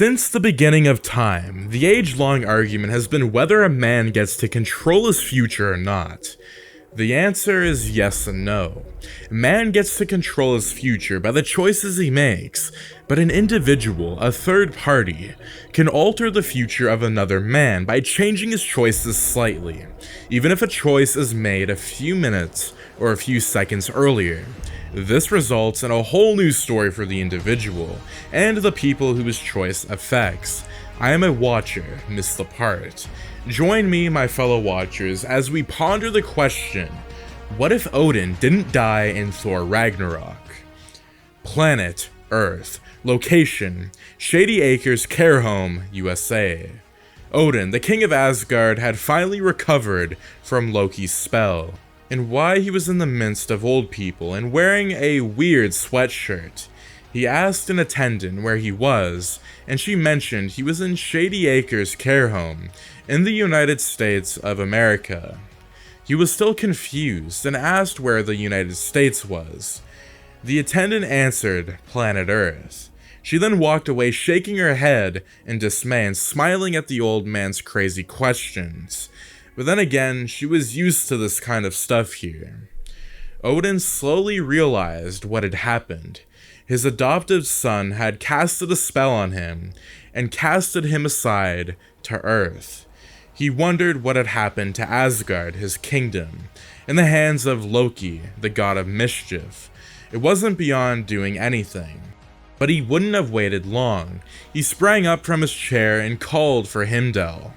Since the beginning of time, the age-long argument has been whether a man gets to control his future or not. The answer is yes and no. Man gets to control his future by the choices he makes, but an individual, a third party, can alter the future of another man by changing his choices slightly, even if a choice is made a few minutes or a few seconds earlier. This results in a whole new story for the individual, and the people whose choice affects. I am a watcher, missed the part. Join me, my fellow watchers, as we ponder the question, what if Odin didn't die in Thor Ragnarok? Planet, Earth. Location, Shady Acres Care Home, USA. Odin, the king of Asgard, had finally recovered from Loki's spell. And why he was in the midst of old people and wearing a weird sweatshirt. He asked an attendant where he was, and she mentioned he was in Shady Acres Care Home in the United States of America. He was still confused and asked where the United States was. The attendant answered, Planet Earth. She then walked away shaking her head in dismay and smiling at the old man's crazy questions. But then again, she was used to this kind of stuff here. Odin slowly realized what had happened. His adoptive son had casted a spell on him, and casted him aside to Earth. He wondered what had happened to Asgard, his kingdom, in the hands of Loki, the god of mischief. It wasn't beyond doing anything. But he wouldn't have waited long. He sprang up from his chair and called for Heimdall,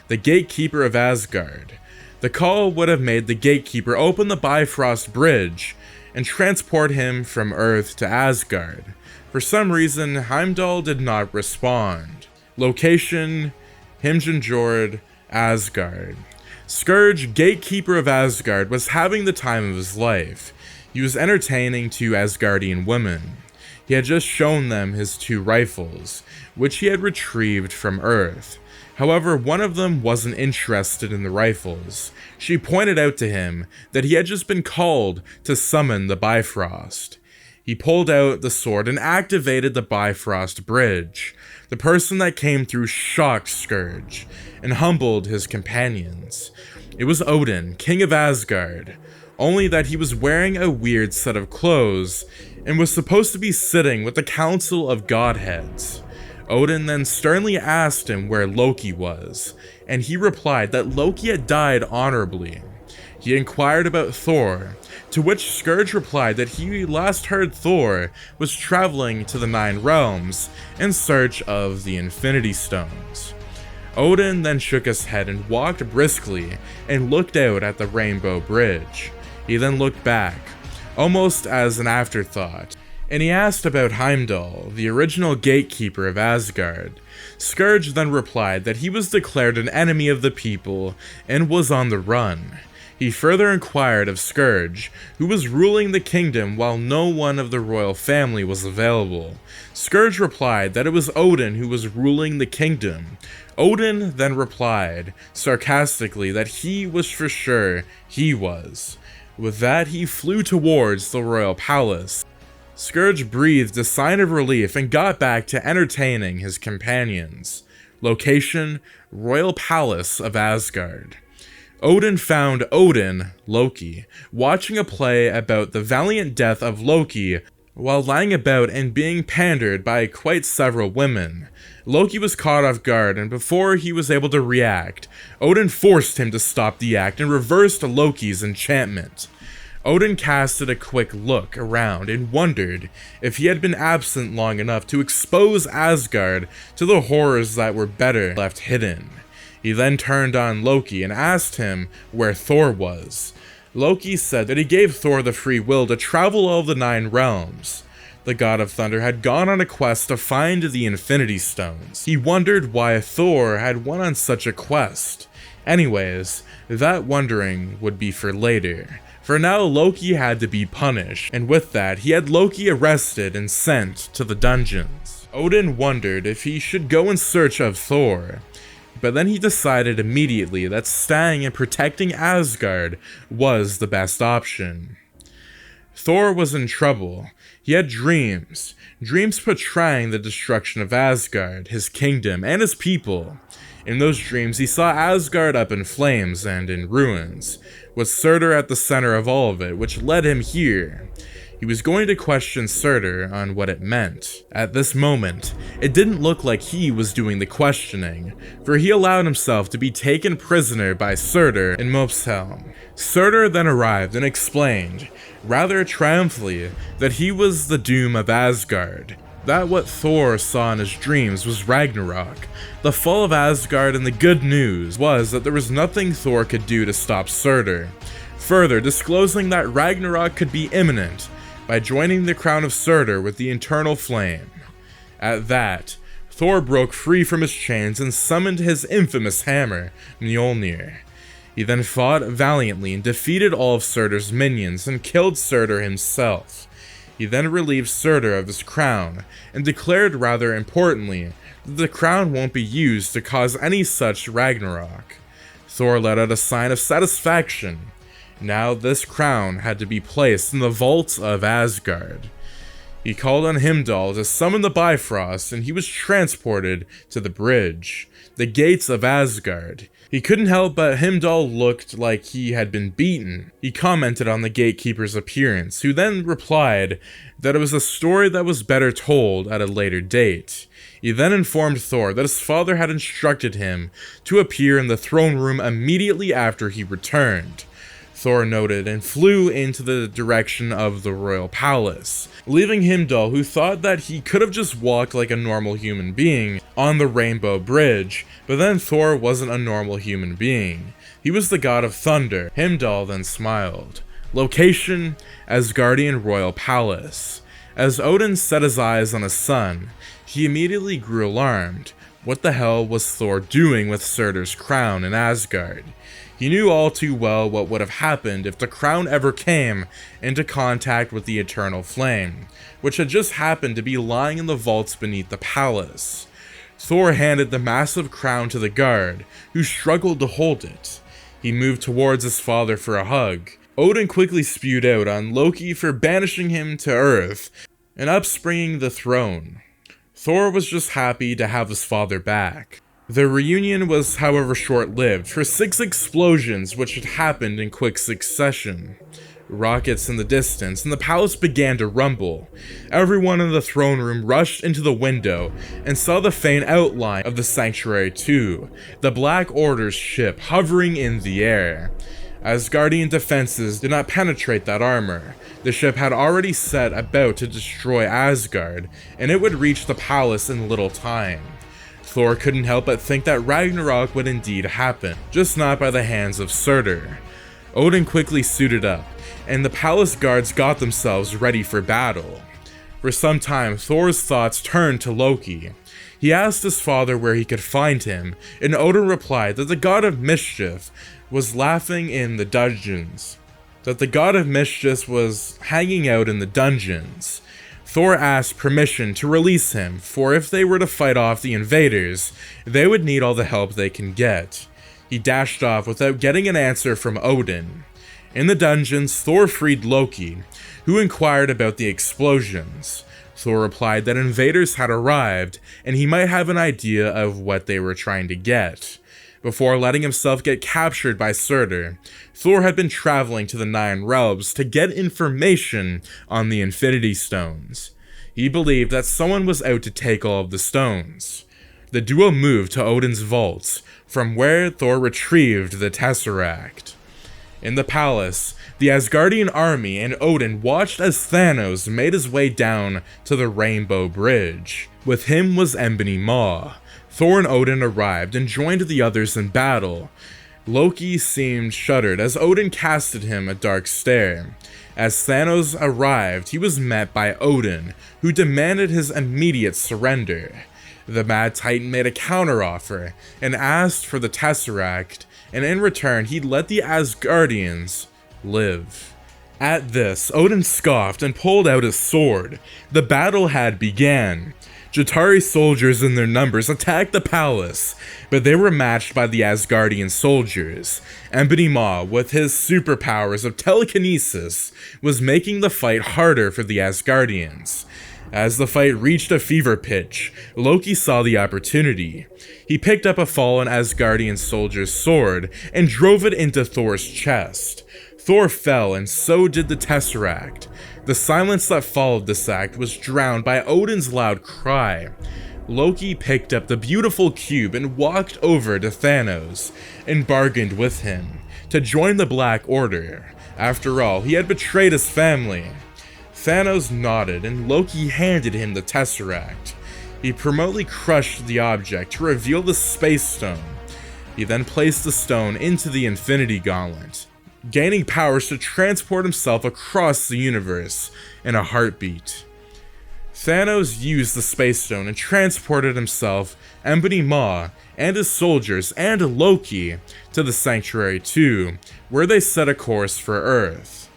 the gatekeeper of Asgard. The call would have made the gatekeeper open the Bifrost Bridge and transport him from Earth to Asgard. For some reason, Heimdall did not respond. Location, Himjord, Asgard. Scourge, gatekeeper of Asgard, was having the time of his life. He was entertaining two Asgardian women. He had just shown them his two rifles, which he had retrieved from Earth. However, one of them wasn't interested in the rifles. She pointed out to him that he had just been called to summon the Bifrost. He pulled out the sword and activated the Bifrost Bridge. The person that came through shocked Scourge and humbled his companions. It was Odin, king of Asgard, only that he was wearing a weird set of clothes and was supposed to be sitting with the Council of Godheads. Odin then sternly asked him where Loki was, and he replied that Loki had died honorably. He inquired about Thor, to which Scourge replied that he last heard Thor was traveling to the Nine Realms in search of the Infinity Stones. Odin then shook his head and walked briskly and looked out at the Rainbow Bridge. He then looked back, almost as an afterthought, and he asked about Heimdall, the original gatekeeper of Asgard. Scourge then replied that he was declared an enemy of the people and was on the run. He further inquired of Scourge, who was ruling the kingdom while no one of the royal family was available. Scourge replied that it was Odin who was ruling the kingdom. Odin then replied, sarcastically, that he was for sure he was. With that, he flew towards the royal palace. Scourge breathed a sign of relief and got back to entertaining his companions. Location, Royal Palace of Asgard. Odin found Odin, Loki, watching a play about the valiant death of Loki while lying about and being pandered by quite several women. Loki was caught off guard, and before he was able to react, Odin forced him to stop the act and reversed Loki's enchantment. Odin casted a quick look around and wondered if he had been absent long enough to expose Asgard to the horrors that were better left hidden. He then turned on Loki and asked him where Thor was. Loki said that he gave Thor the free will to travel all of the Nine Realms. The god of thunder had gone on a quest to find the Infinity Stones. He wondered why Thor had went on such a quest. Anyways, that wondering would be for later. For now, Loki had to be punished, and with that, he had Loki arrested and sent to the dungeons. Odin wondered if he should go in search of Thor, but then he decided immediately that staying and protecting Asgard was the best option. Thor was in trouble. He had dreams portraying the destruction of Asgard, his kingdom, and his people. In those dreams, he saw Asgard up in flames and in ruins, with Surtur at the center of all of it, which led him here. He was going to question Surtur on what it meant. At this moment, it didn't look like he was doing the questioning, for he allowed himself to be taken prisoner by Surtur in Muspelheim. Surtur then arrived and explained, rather triumphantly, that he was the doom of Asgard. That what Thor saw in his dreams was Ragnarok, the fall of Asgard, and the good news was that there was nothing Thor could do to stop Surtur, further disclosing that Ragnarok could be imminent by joining the crown of Surtur with the eternal flame. At that, Thor broke free from his chains and summoned his infamous hammer, Mjolnir. He then fought valiantly and defeated all of Surtur's minions and killed Surtur himself. He then relieved Surtur of his crown, and declared rather importantly that the crown won't be used to cause any such Ragnarok. Thor let out a sign of satisfaction. Now this crown had to be placed in the vaults of Asgard. He called on Heimdall to summon the Bifrost, and he was transported to the bridge, the gates of Asgard. He couldn't help but Heimdall looked like he had been beaten. He commented on the gatekeeper's appearance, who then replied that it was a story that was better told at a later date. He then informed Thor that his father had instructed him to appear in the throne room immediately after he returned. Thor noted and flew into the direction of the royal palace, leaving Heimdall, who thought that he could have just walked like a normal human being on the Rainbow Bridge, but then Thor wasn't a normal human being. He was the god of thunder. Heimdall then smiled. Location: Asgardian Royal Palace. As Odin set his eyes on his son, he immediately grew alarmed. What the hell was Thor doing with Surtur's crown in Asgard? He knew all too well what would have happened if the crown ever came into contact with the eternal flame, which had just happened to be lying in the vaults beneath the palace. Thor handed the massive crown to the guard, who struggled to hold it. He moved towards his father for a hug. Odin quickly spewed out on Loki for banishing him to Earth and upspringing the throne. Thor was just happy to have his father back. The reunion was, however, short-lived, for 6 explosions which had happened in quick succession. Rockets in the distance, and the palace began to rumble. Everyone in the throne room rushed into the window and saw the faint outline of the Sanctuary 2, the Black Order's ship hovering in the air. Asgardian defenses did not penetrate that armor. The ship had already set about to destroy Asgard, and it would reach the palace in little time. Thor couldn't help but think that Ragnarok would indeed happen, just not by the hands of Surtur. Odin quickly suited up, and the palace guards got themselves ready for battle. For some time, Thor's thoughts turned to Loki. He asked his father where he could find him, and Odin replied that the god of mischief was laughing in the dungeons. That the god of mischief was hanging out in the dungeons. Thor asked permission to release him, for if they were to fight off the invaders, they would need all the help they can get. He dashed off without getting an answer from Odin. In the dungeons, Thor freed Loki, who inquired about the explosions. Thor replied that invaders had arrived, and he might have an idea of what they were trying to get. Before letting himself get captured by Surtur, Thor had been traveling to the 9 realms to get information on the Infinity Stones. He believed that someone was out to take all of the stones. The duo moved to Odin's vaults, from where Thor retrieved the tesseract. In the palace, the Asgardian army and Odin watched as Thanos made his way down to the Rainbow Bridge. With him was Ebony Maw. Thor and Odin arrived and joined the others in battle. Loki seemed shuddered as Odin casted him a dark stare. As Thanos arrived, he was met by Odin, who demanded his immediate surrender. The Mad Titan made a counteroffer and asked for the tesseract, and in return he'd let the Asgardians live. At this, Odin scoffed and pulled out his sword. The battle had begun. Jatari soldiers in their numbers attacked the palace, but they were matched by the Asgardian soldiers. Ebony Maw, with his superpowers of telekinesis, was making the fight harder for the Asgardians. As the fight reached a fever pitch, Loki saw the opportunity. He picked up a fallen Asgardian soldier's sword and drove it into Thor's chest. Thor fell, and so did the tesseract. The silence that followed this act was drowned by Odin's loud cry. Loki picked up the beautiful cube and walked over to Thanos and bargained with him to join the Black Order. After all, he had betrayed his family. Thanos nodded, and Loki handed him the tesseract. He promptly crushed the object to reveal the Space Stone. He then placed the stone into the Infinity Gauntlet, gaining powers to transport himself across the universe in a heartbeat. Thanos used the Space Stone and transported himself, Ebony Maw, and his soldiers, and Loki, to the Sanctuary 2, where they set a course for Earth.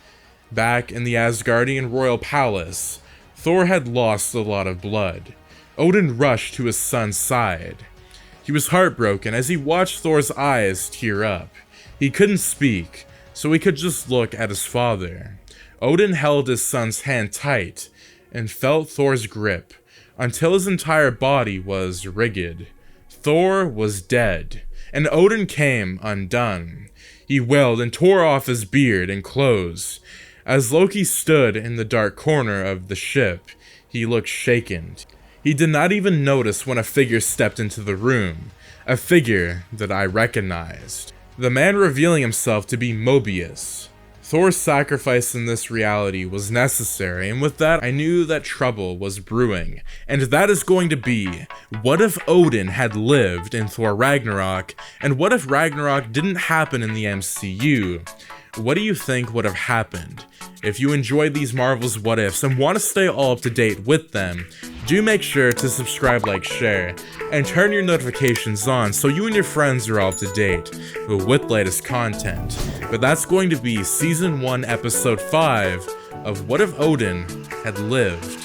Back in the Asgardian royal palace, Thor had lost a lot of blood. Odin rushed to his son's side. He was heartbroken as he watched Thor's eyes tear up. He couldn't speak, so he could just look at his father. Odin held his son's hand tight and felt Thor's grip until his entire body was rigid. Thor was dead, and Odin came undone. He wailed and tore off his beard and clothes. As Loki stood in the dark corner of the ship, he looked shaken. He did not even notice when a figure stepped into the room, a figure that I recognized. The man revealing himself to be Mobius. Thor's sacrifice in this reality was necessary, and with that I knew that trouble was brewing. And that is going to be, what if Odin had lived in Thor Ragnarok, and what if Ragnarok didn't happen in the MCU? What do you think would have happened? If you enjoyed these Marvel's What Ifs and want to stay all up to date with them, do make sure to subscribe, like, share, and turn your notifications on so you and your friends are all up to date with latest content. But that's going to be Season 1, Episode 5 of What If Odin Had Lived.